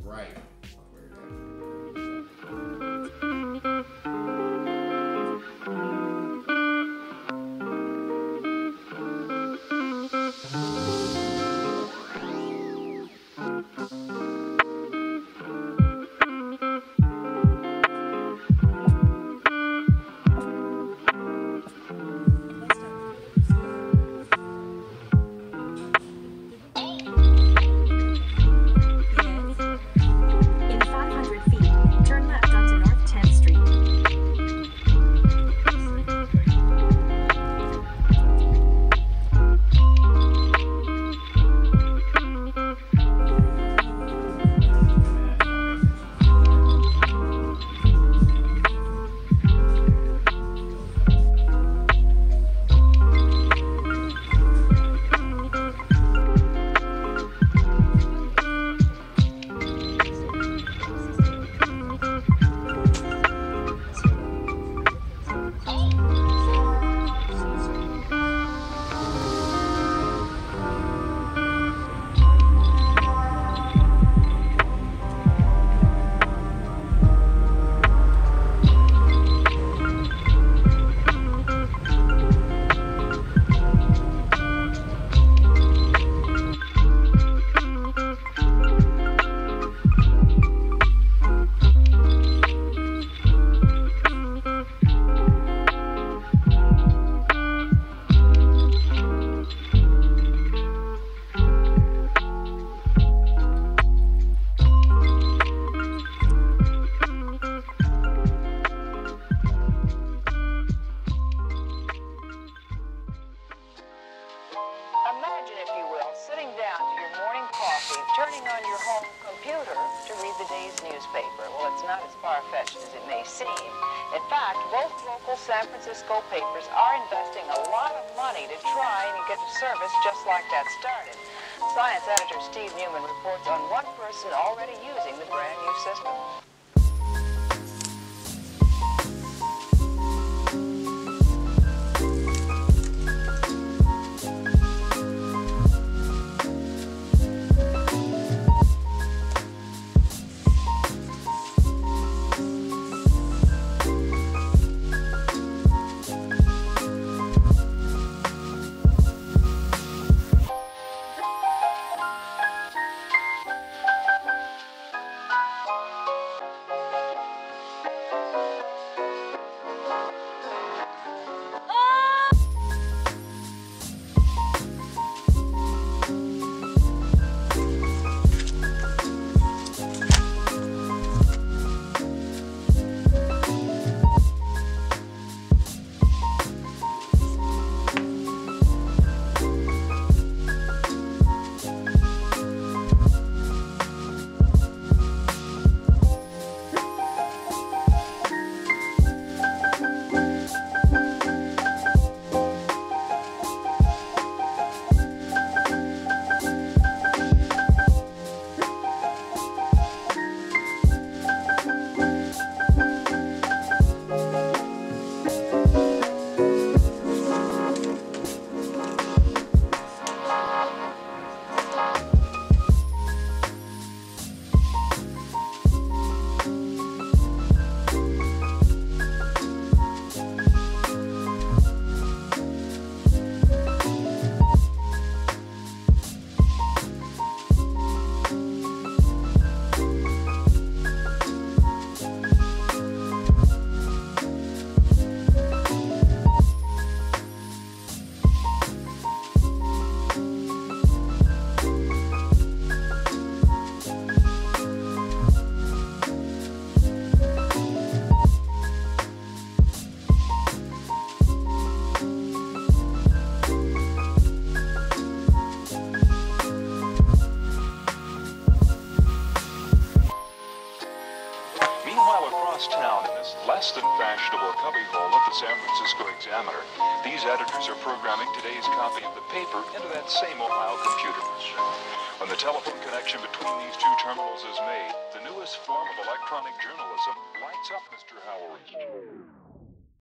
Right. Imagine, if you will, sitting down to your morning coffee, turning on your home computer to read the day's newspaper. Well, it's not as far-fetched as it may seem. In fact, both local San Francisco papers are investing a lot of money to try and get a service just like that started. Science editor Steve Newman reports on one person already using the brand new system. across town in this less than fashionable cubbyhole of the San Francisco Examiner, these editors are programming today's copy of the paper into that same Ohio computer machine. When the telephone connection between these two terminals is made, the newest form of electronic journalism lights up Mr. Howard's chair.